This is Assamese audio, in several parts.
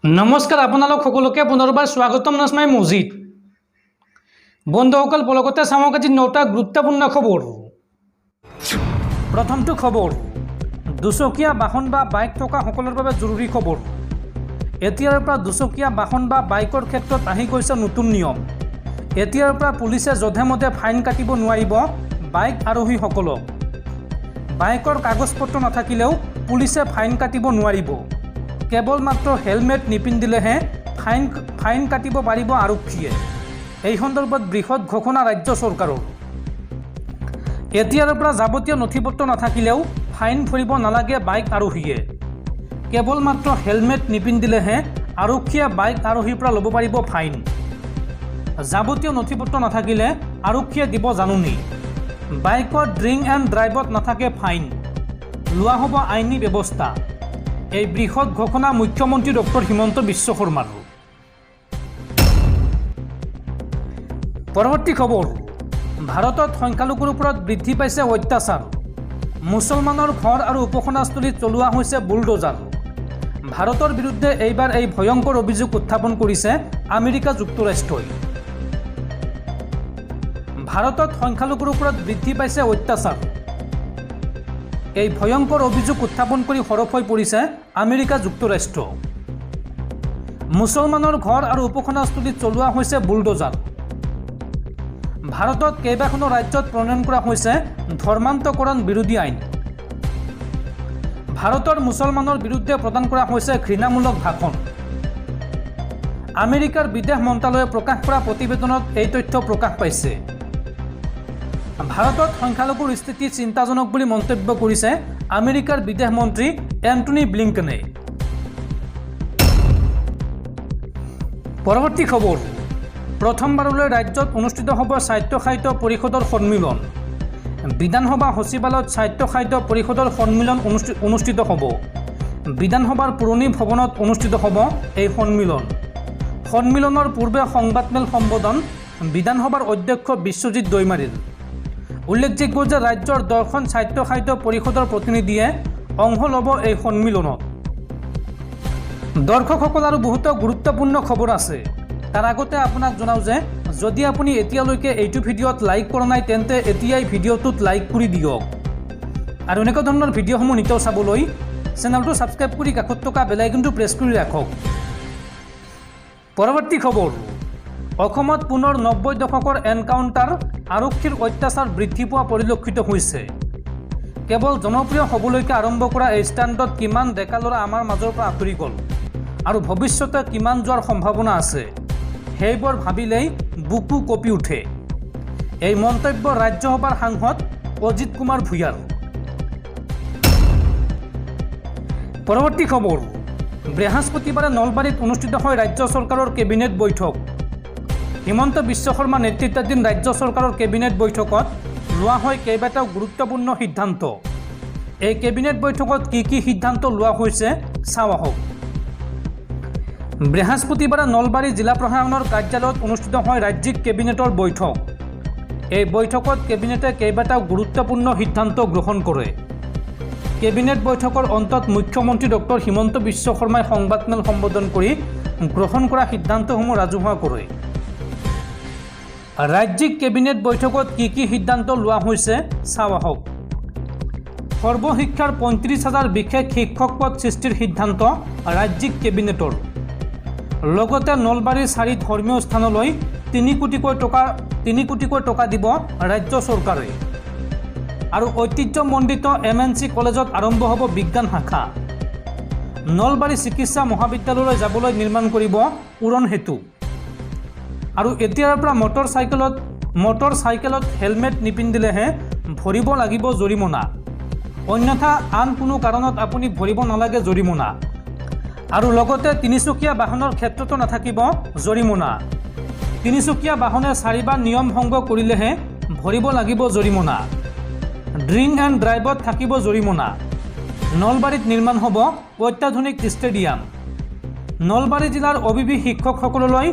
নমস্কাৰ আপোনালোক সকলোকে পুনৰবাৰ স্বাগতম নাজমাই মজিদ বন্ধুসকল বলগতে চাওক আজি 9টা গুৰুত্বপূৰ্ণ খবৰ। প্ৰথমটো খবৰ, দুচকীয়া বাহন বা বাইক থকা সকলৰ বাবে জৰুৰী খবৰ। এতিয়াৰ পৰা দুচকীয়া বাহন বা বাইকৰ ক্ষেত্ৰত আহি গৈছে নতুন নিয়ম। এতিয়াৰ পৰা পুলিচে যধে মধে ফাইন কাটিব নোৱাৰিব বাইক আৰোহীসকলক। বাইকৰ কাগজ পত্ৰ নাথাকিলেও পুলিচে ফাইন কাটিব নোৱাৰিব। কেৱল মাত্ৰ হেলমেট নিপিন্ধিলেহে ফাইন কাটিব পাৰিব আৰক্ষীয়ে। এই সন্দৰ্ভত বৃহৎ ঘোষণা ৰাজ্য চৰকাৰৰ। এতিয়াৰ পৰা যাৱতীয় নথিপত্ৰ নাথাকিলেও ফাইন ভৰিব নালাগে বাইক আৰোহীয়ে। কেৱল মাত্ৰ হেলমেট নিপিন্ধিলেহে আৰক্ষীয়ে বাইক আৰোহীৰ পৰা ল'ব পাৰিব ফাইন। যাৱতীয় নথিপত্ৰ নাথাকিলে আৰক্ষীয়ে দিব জাননী। বাইকত ড্ৰিংক এণ্ড ড্ৰাইভত নাথাকে ফাইন, লোৱা হ'ব আইনী ব্যৱস্থা। এই বৃহৎ ঘোষণা মুখ্যমন্ত্ৰী ডক্টৰ হিমন্ত বিশ্ব শৰ্মাৰ। পৰৱৰ্তী খবৰ, ভাৰতত সংখ্যালঘুৰ ওপৰত বৃদ্ধি পাইছে অত্যাচাৰ। মুছলমানৰ ঘৰ আৰু উপাসনাস্থলীত চলোৱা হৈছে বুলডোজাৰ। ভাৰতৰ বিৰুদ্ধে এইবাৰ এই ভয়ংকৰ অভিযোগ উত্থাপন কৰিছে আমেৰিকা যুক্তৰাষ্ট্ৰই। ভাৰতত সংখ্যালঘুৰ ওপৰত বৃদ্ধি পাইছে অত্যাচাৰ। এই ভয়ংকৰ অভিযোগ উত্থাপন কৰি সৰব হৈ পৰিছে আমেৰিকা যুক্তৰাষ্ট্ৰ। মুছলমানৰ ঘৰ আৰু উপাসনাস্থলীত চলোৱা হৈছে বুলডোজাৰ। ভাৰতত কেইবাখনো ৰাজ্যত প্ৰণয়ন কৰা হৈছে ধৰ্মান্তকৰণ বিৰোধী আইন। ভাৰতৰ মুছলমানৰ বিৰুদ্ধে প্ৰদান কৰা হৈছে ঘৃণামূলক ভাষণ। আমেৰিকাৰ বিদেশ মন্ত্ৰালয়ে প্ৰকাশ কৰা প্ৰতিবেদনত এই তথ্য প্ৰকাশ পাইছে। ভাৰতত সংখ্যালঘুৰ স্থিতি চিন্তাজনক বুলি মন্তব্য কৰিছে আমেৰিকাৰ বিদেশ মন্ত্ৰী এণ্টনি ব্লিংকেনে। পৰৱৰ্তী খবৰ, প্ৰথমবাৰলৈ ৰাজ্যত অনুষ্ঠিত হ'ব সাহিত্য সাহিত্য পৰিষদৰ সন্মিলন। বিধানসভা সচিবালয়ত সাহিত্য সাহিত্য পৰিষদৰ সন্মিলন অনুষ্ঠিত হ'ব। বিধানসভাৰ পুৰণি ভৱনত অনুষ্ঠিত হ'ব এই সন্মিলন। সন্মিলনৰ পূৰ্বে সংবাদমেল সম্বোধন বিধানসভাৰ অধ্যক্ষ বিশ্বজিৎ দৈমাৰীৰ। উল্লেখযোগ্য যে ৰাজ্যৰ 10খন সাহিত্য সাহিত্য পৰিষদৰ প্ৰতিনিধিয়ে অংশ ল'ব এই সন্মিলনত। দৰ্শকসকল আৰু বহুতো গুৰুত্বপূৰ্ণ খবৰ আছে। তাৰ আগতে আপোনাক জনাওঁ যে যদি আপুনি এতিয়ালৈকে এইটো ভিডিঅ'ত লাইক কৰা নাই তেন্তে এতিয়াই ভিডিঅ'টোত লাইক কৰি দিয়ক। আৰু এনেকুৱা ধৰণৰ ভিডিঅ'সমূহ নিতৌ চাবলৈ চেনেলটো ছাবস্ক্ৰাইব কৰি কাষত থকা বেল আইকনটো প্ৰেছ কৰি ৰাখক। পৰৱৰ্তী খবৰ, অসমত পুনৰ 90 দশকৰ এনকাউণ্টাৰ, আৰক্ষীৰ অত্যাচাৰ বৃদ্ধি পোৱা পৰিলক্ষিত হৈছে। কেৱল জনপ্ৰিয় হ'বলৈকে আৰম্ভ কৰা এই ষ্টাণ্ডত কিমান ডেকা ল'ৰা আমাৰ মাজৰ পৰা আঁতৰি গ'ল আৰু ভৱিষ্যতে কিমান যোৱাৰ সম্ভাৱনা আছে, সেইবোৰ ভাবিলেই বুকু কঁপি উঠে। এই মন্তব্য ৰাজ্যসভাৰ সাংসদ অজিত কুমাৰ ভূঞাৰ। পৰৱৰ্তী খবৰ, বৃহস্পতিবাৰে নলবাৰীত অনুষ্ঠিত হয় ৰাজ্য চৰকাৰৰ কেবিনেট বৈঠক। হিমন্ত বিশ্ব শৰ্মা নেতৃত্বাধীন ৰাজ্য চৰকাৰৰ কেবিনেট বৈঠকত লোৱা হয় কেইবাটাও গুৰুত্বপূৰ্ণ সিদ্ধান্ত। এই কেবিনেট বৈঠকত কি সিদ্ধান্ত লোৱা হৈছে চাওঁ আহক। বৃহস্পতিবাৰে নলবাৰী জিলা প্ৰশাসনৰ কাৰ্যালয়ত অনুষ্ঠিত হয় ৰাজ্যিক কেবিনেটৰ বৈঠক। এই বৈঠকত কেবিনেটে কেইবাটাও গুৰুত্বপূৰ্ণ সিদ্ধান্ত গ্ৰহণ কৰে। কেবিনেট বৈঠকৰ অন্তত মুখ্যমন্ত্ৰী ডক্টৰ হিমন্ত বিশ্ব শৰ্মাই সংবাদমেল সম্বোধন কৰি গ্ৰহণ কৰা সিদ্ধান্তসমূহ ৰাজহুৱা কৰে। ৰাজ্যিক কেবিনেট বৈঠকত কি সিদ্ধান্ত লোৱা হৈছে চাওঁ আহক। সৰ্বশিক্ষাৰ 35,000 বিশেষ শিক্ষক পদ সৃষ্টিৰ সিদ্ধান্ত ৰাজ্যিক কেবিনেটৰ। লগতে নলবাৰীৰ 4 ধৰ্মীয় স্থানলৈ 3 কোটিকৈ টকা দিব ৰাজ্য চৰকাৰে। আৰু ঐতিহ্যমণ্ডিত MNC কলেজত আৰম্ভ হ'ব বিজ্ঞান শাখা। নলবাৰী চিকিৎসা মহাবিদ্যালয়লৈ যাবলৈ নিৰ্মাণ কৰিব উৰণ সেতু। আৰু এতিয়াৰ পৰা মটৰ চাইকেলত হেলমেট নিপিন্ধিলেহে ভৰিব লাগিব জৰিমনা, অন্যথা আন কোনো কাৰণত আপুনি ভৰিব নালাগে জৰিমনা। আৰু লগতে তিনিচকীয়া বাহনৰ ক্ষেত্ৰতো নাথাকিব জৰিমনা। তিনিচকীয়া বাহনে 4বাৰ নিয়ম ভংগ কৰিলেহে ভৰিব লাগিব জৰিমনা। ড্ৰিংক এণ্ড ড্ৰাইভত থাকিব জৰিমনা। নলবাৰীত নিৰ্মাণ হ'ব অত্যাধুনিক ষ্টেডিয়াম। নলবাৰী জিলাৰ অবিবি শিক্ষকসকললৈ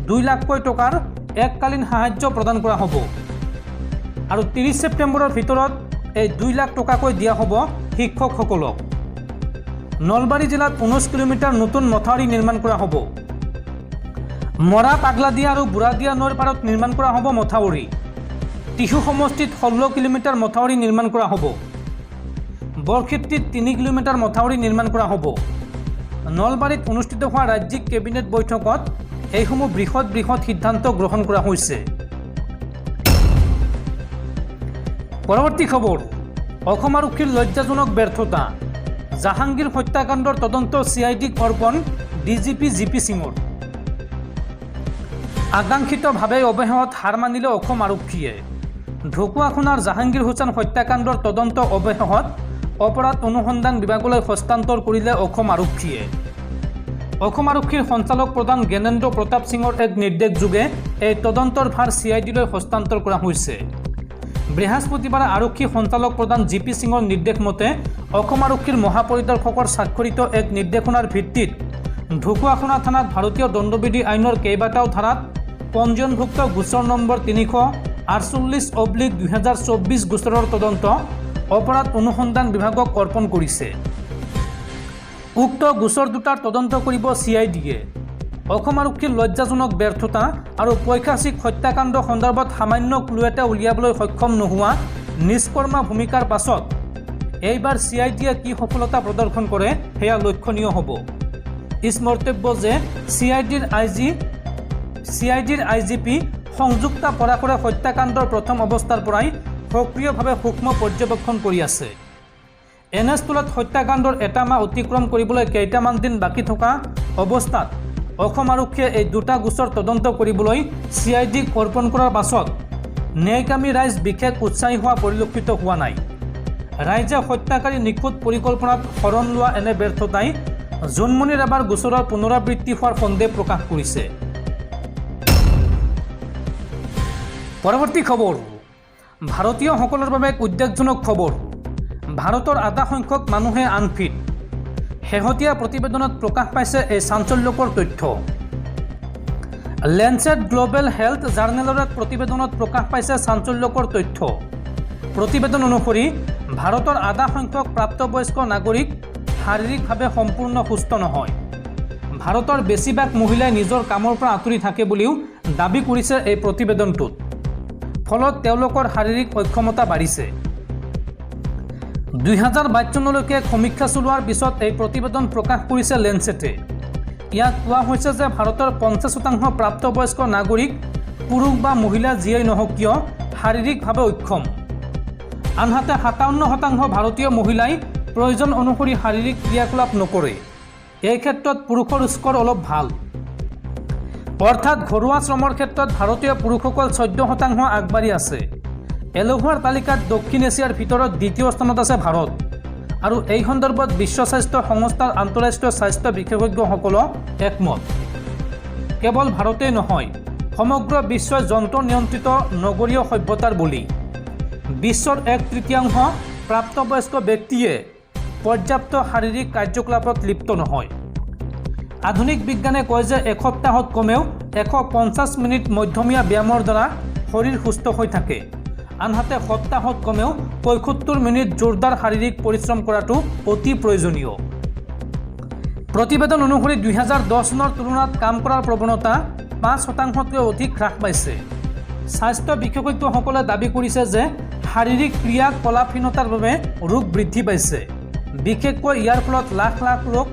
2 লাখকৈ টকাৰ এককালীন সাহায্য প্ৰদান কৰা হ'ব। আৰু 30 ছেপ্টেম্বৰৰ ভিতৰত এই 2 লাখ টকাকৈ দিয়া হ'ব শিক্ষকসকলক। নলবাৰী জিলাত 19 কিলোমিটাৰ নতুন মথাউৰি নিৰ্মাণ কৰা হ'ব। মৰা পাগলাদিয়া আৰু বুঢ়াদিয়া নৈৰ পাৰত নিৰ্মাণ কৰা হ'ব মথাউৰি। টিহু সমষ্টিত 16 কিলোমিটাৰ মথাউৰি নিৰ্মাণ কৰা হ'ব। বৰক্ষেত্ৰীত 3 কিলোমিটাৰ মথাউৰি নিৰ্মাণ কৰা হ'ব। নলবাৰীত অনুষ্ঠিত হোৱা ৰাজ্যিক কেবিনেট বৈঠকত এইসমূহ বৃহৎ বৃহৎ সিদ্ধান্ত গ্ৰহণ কৰা হৈছে। পৰৱৰ্তী খবৰ, অসম আৰক্ষীৰ লজ্জাজনক ব্যৰ্থতা। জাহাংগীৰ হত্যাকাণ্ডৰ তদন্ত CIDক অৰ্পণ DGP GP সিঙৰ। আকাংক্ষিতভাৱে অৱহেলাত হাৰ মানিলে অসম আৰক্ষীয়ে। ঢকুৱাখানাৰ জাহাংগীৰ হুছেইন হত্যাকাণ্ডৰ তদন্ত অৱহেলাত অপৰাধ অনুসন্ধান বিভাগলৈ হস্তান্তৰ কৰিলে অসম আৰক্ষীয়ে। অসম আৰক্ষীৰ সঞ্চালক প্ৰধান জ্ঞানেন্দ্ৰ প্ৰতাপ সিঙৰ এক নিৰ্দেশযোগে এই তদন্তৰ ভাৰ CIDলৈ হস্তান্তৰ কৰা হৈছে। বৃহস্পতিবাৰে আৰক্ষী সঞ্চালক প্ৰধান GP সিঙৰ নিৰ্দেশ মতে অসম আৰক্ষীৰ মহাপৰিদৰ্শকৰ স্বাক্ষৰিত এক নিৰ্দেশনাৰ ভিত্তিত ঢকুৱাখানা থানাত ভাৰতীয় দণ্ডবিধি আইনৰ কেইবাটাও ধাৰাত পঞ্জীয়নভুক্ত গোচৰ নম্বৰ 348/2024 গোচৰৰ তদন্ত অপৰাধ অনুসন্ধান বিভাগক অৰ্পণ কৰিছে। উক্ত গোচৰ দুটাৰ তদন্ত কৰিব CIDয়ে। অসম আৰক্ষীৰ লজ্জাজনক ব্যৰ্থতা আৰু পৈশাচিক হত্যাকাণ্ড সন্দৰ্ভত সামান্য ক্লু এটা উলিয়াবলৈ সক্ষম নোহোৱা নিষ্কৰ্মা ভূমিকাৰ পাছত এইবাৰ CIDয়ে কি সফলতা প্ৰদৰ্শন কৰে সেয়া লক্ষণীয় হ'ব। স্মৰ্তব্য যে CIDৰ IGP সংযুক্তা পৰাশৰে হত্যাকাণ্ডৰ প্ৰথম অৱস্থাৰ পৰাই সক্ৰিয়ভাৱে সূক্ষ্ম পৰ্যবেক্ষণ কৰি আছে। এনেস্থলত হত্যাকাণ্ডৰ এটা মাহ অতিক্ৰম কৰিবলৈ কেইটামান দিন বাকী থকা অৱস্থাত অসম আৰক্ষীয়ে এই দুটা গোচৰ তদন্ত কৰিবলৈ CIDক অৰ্পণ কৰাৰ পাছত ন্যায়কামী ৰাইজ বিশেষ উৎসাহী হোৱা পৰিলক্ষিত হোৱা নাই। ৰাইজে হত্যাকাৰী নিখুঁত পৰিকল্পনাত শৰণ লোৱা এনে ব্যৰ্থতাই জোনমণিৰ এবাৰ গোচৰৰ পুনৰাবৃত্তি হোৱাৰ সন্দেহ প্ৰকাশ কৰিছে। পৰৱৰ্তী খবৰ, ভাৰতীয়সকলৰ বাবে এক উদ্বেগজনক খবৰ। ভাৰতৰ আধা সংখ্যক মানুহে আনফিট। শেহতীয়া প্ৰতিবেদনত প্ৰকাশ পাইছে এই চাঞ্চল্যকৰ তথ্য। লেঞ্চেট গ্ল'বেল হেল্থ জাৰ্নেলৰ এক প্ৰতিবেদনত প্ৰকাশ পাইছে চাঞ্চল্যকৰ তথ্য। প্ৰতিবেদন অনুসৰি ভাৰতৰ আধা সংখ্যক প্ৰাপ্তবয়স্ক নাগৰিক শাৰীৰিকভাৱে সম্পূৰ্ণ সুস্থ নহয়। ভাৰতৰ বেছিভাগ মহিলাই নিজৰ কামৰ পৰা আঁতৰি থাকে বুলিও দাবী কৰিছে এই প্ৰতিবেদনটোত। ফলত তেওঁলোকৰ শাৰীৰিক অক্ষমতা বাঢ়িছে। 2022 চনলৈকে সমীক্ষা চলোৱাৰ পিছত এই প্ৰতিবেদন প্ৰকাশ কৰিছে লেঞ্চেটে। ইয়াত কোৱা হৈছে যে ভাৰতৰ 50% প্ৰাপ্তবয়স্ক নাগৰিক পুৰুষ বা মহিলা যিয়েই নহওক কিয় শাৰীৰিকভাৱে অক্ষম। আনহাতে 57% ভাৰতীয় মহিলাই প্ৰয়োজন অনুসৰি শাৰীৰিক ক্ৰিয়াকলাপ নকৰে। এই ক্ষেত্ৰত পুৰুষৰ স্কৰ অলপ ভাল। অৰ্থাৎ ঘৰুৱা শ্ৰমৰ ক্ষেত্ৰত ভাৰতীয় পুৰুষসকল 14% আগবাঢ়ি আছে। এলেহুৱাৰ তালিকাত দক্ষিণ এছিয়াৰ ভিতৰত দ্বিতীয় স্থানত আছে ভাৰত। আৰু এই সন্দৰ্ভত বিশ্ব স্বাস্থ্য সংস্থাৰ আন্তঃৰাষ্ট্ৰীয় স্বাস্থ্য বিশেষজ্ঞসকলক একমত। কেৱল ভাৰতেই নহয়, সমগ্ৰ বিশ্বই যন্ত্ৰ নিয়ন্ত্ৰিত নগৰীয় সভ্যতাৰ বলি। বিশ্বৰ 1/3 প্ৰাপ্তবয়স্ক ব্যক্তিয়ে পৰ্যাপ্ত শাৰীৰিক কাৰ্যকলাপত লিপ্ত নহয়। আধুনিক বিজ্ঞানে কয় যে এসপ্তাহত কমেও 150 মিনিট মধ্যমীয়া ব্যায়ামৰ দ্বাৰা শৰীৰ সুস্থ হৈ থাকে। আনহাতে সপ্তাহত কমেও 75 মিনিট জোৰদাৰ শাৰীৰিক পৰিশ্ৰম কৰাটো অতি প্ৰয়োজনীয়। প্ৰতিবেদন অনুসৰি 2010 চনৰ তুলনাত কাম কৰাৰ প্ৰৱণতা 5%তকৈ অধিক হ্ৰাস পাইছে। স্বাস্থ্য বিশেষজ্ঞসকলে দাবী কৰিছে যে শাৰীৰিক ক্ৰিয়াকলাপহীনতাৰ বাবে ৰোগ বৃদ্ধি পাইছে। বিশেষকৈ ইয়াৰ ফলত লাখ লাখ লোক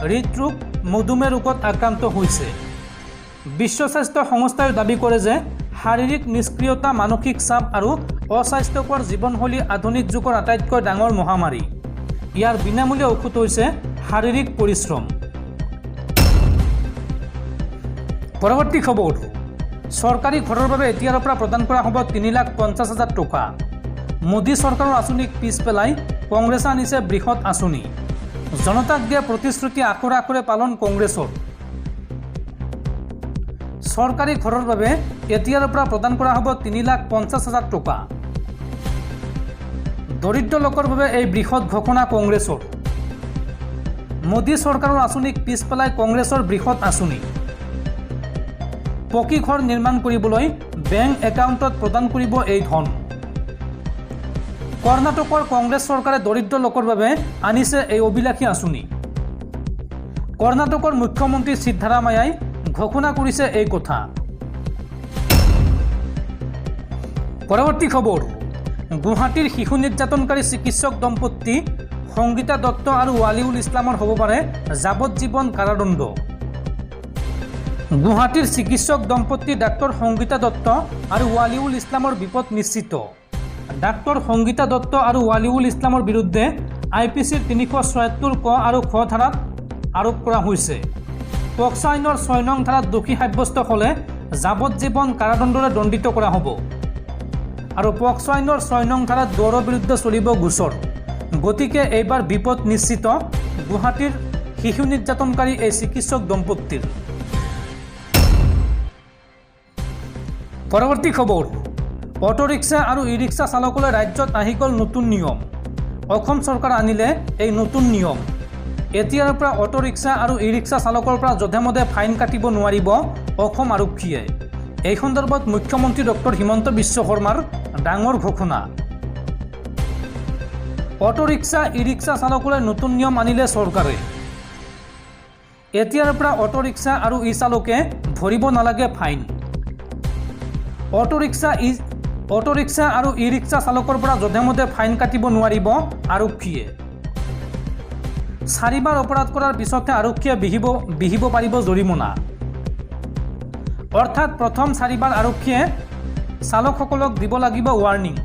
হৃদৰোগ, মধুমেহ ৰোগত আক্ৰান্ত হৈছে। বিশ্ব স্বাস্থ্য সংস্থাই দাবী কৰে যে শাৰীৰিক নিষ্ক্ৰিয়তা, মানসিক চাপ আৰু অস্বাস্থ্যকৰ জীৱনশৈলী আধুনিক যুগৰ আটাইতকৈ ডাঙৰ মহামাৰী। ইয়াৰ বিনামূলীয়া ঔষধ হৈছে শাৰীৰিক পৰিশ্ৰম। পৰৱৰ্তী খবৰ, চৰকাৰী ঘৰৰ বাবে এতিয়াৰ পৰা প্ৰদান কৰা হ'ব 3,50,000 টকা। মোদী চৰকাৰৰ আঁচনিক পিছ পেলাই কংগ্ৰেছে আনিছে বৃহৎ আঁচনি। জনতাক দিয়া প্ৰতিশ্ৰুতি আখৰে আখৰে পালন কংগ্ৰেছৰ। চৰকাৰী ঘৰৰ বাবে এতিয়াৰ পৰা প্ৰদান কৰা হ'ব 3,50,000 টকা। দৰিদ্ৰ লোকৰ বাবে এই বৃহৎ ঘোষণা কংগ্ৰেছৰ। মোদী চৰকাৰৰ আঁচনিক পিছ পেলাই কংগ্ৰেছৰ বৃহৎ আঁচনি। পকী ঘৰ নিৰ্মাণ কৰিবলৈ বেংক একাউণ্টত প্ৰদান কৰিব এই ধন। কৰ্ণাটকৰ কংগ্ৰেছ চৰকাৰে দৰিদ্ৰ লোকৰ বাবে আনিছে এই অভিলাষী আঁচনি। কৰ্ণাটকৰ মুখ্যমন্ত্ৰী সিদ্ধাৰামায়াই ঘোষণা কৰিছে এই কথা। পৰৱৰ্তী খবৰ, গুৱাহাটীৰ শিশু নিৰ্যাতনকাৰী চিকিৎসক দম্পতি সংগীতা দত্ত আৰু ৱালিউল ইছলামৰ হ'ব পাৰে যাৱজ্জীৱন কাৰাদণ্ড। গুৱাহাটীৰ চিকিৎসক দম্পতি ডাক্তৰ সংগীতা দত্ত আৰু ৱালিউল ইছলামৰ বিপদ নিশ্চিত। ডাক্তৰ সংগীতা দত্ত আৰু ৱালিউল ইছলামৰ বিৰুদ্ধে IPCৰ 376 ক আৰু খ ধাৰাত আৰোপ কৰা হৈছে। পক্সো আইনৰ 6 নং ধাৰাত দোষী সাব্যস্ত হ'লে যাৱজ্জীৱন কাৰাদণ্ডৰে দণ্ডিত কৰা হ'ব। আৰু পক্সো আইনৰ 6 নং ধাৰাত দুয়োৰ বিৰুদ্ধে চলিব গোচৰ। গতিকে এইবাৰ বিপদ নিশ্চিত গুৱাহাটীৰ শিশু নিৰ্যাতনকাৰী এই চিকিৎসক দম্পতিৰ। পৰৱৰ্তী খবৰ, অটোৰিক্সা আৰু ই ৰিক্সা চালকলৈ ৰাজ্যত আহি গ'ল নতুন নিয়ম। অসম চৰকাৰে আনিলে এই নতুন নিয়ম। এতিয়াৰ পৰা অটোৰিক্সা আৰু ই ৰিক্সা চালকৰ পৰা যধে-মধে ফাইন কাটিব নোৱাৰিব অসম আৰক্ষীয়ে। এই সন্দৰ্ভত মুখ্যমন্ত্ৰী ডক্টৰ হিমন্ত বিশ্ব শৰ্মাৰ ডাঙৰ ঘোষণা। অটোৰিক্সা ই ৰিক্সা চালকলৈ নতুন নিয়ম আনিলে চৰকাৰে। এতিয়াৰ পৰা অটোৰিক্সা আৰু ই চালকে ভৰিব নালাগে ফাইন। অটোৰিক্সা আৰু ই ৰিক্সা চালকৰ পৰা যধে-মধে ফাইন কাটিব নোৱাৰিব আৰক্ষীয়ে। 4বাৰ অপৰাধ কৰাৰ পিছতহে আৰক্ষীয়ে বিহিব পাৰিব জৰিমনা। অৰ্থাৎ প্ৰথম 4বাৰ আৰক্ষীয়ে চালকসকলক দিব লাগিব ৱাৰ্ণিং,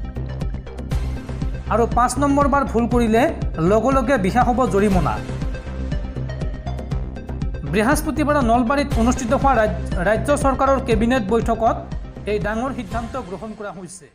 আৰু 5 নম্বৰ বাৰ ভুল কৰিলে লগে লগে বিহা হ'ব জৰিমনা। বৃহস্পতিবাৰে নলবাৰীত অনুষ্ঠিত হোৱা ৰাজ্য চৰকাৰৰ কেবিনেট বৈঠকত এই ডাঙৰ সিদ্ধান্ত গ্ৰহণ কৰা হৈছে।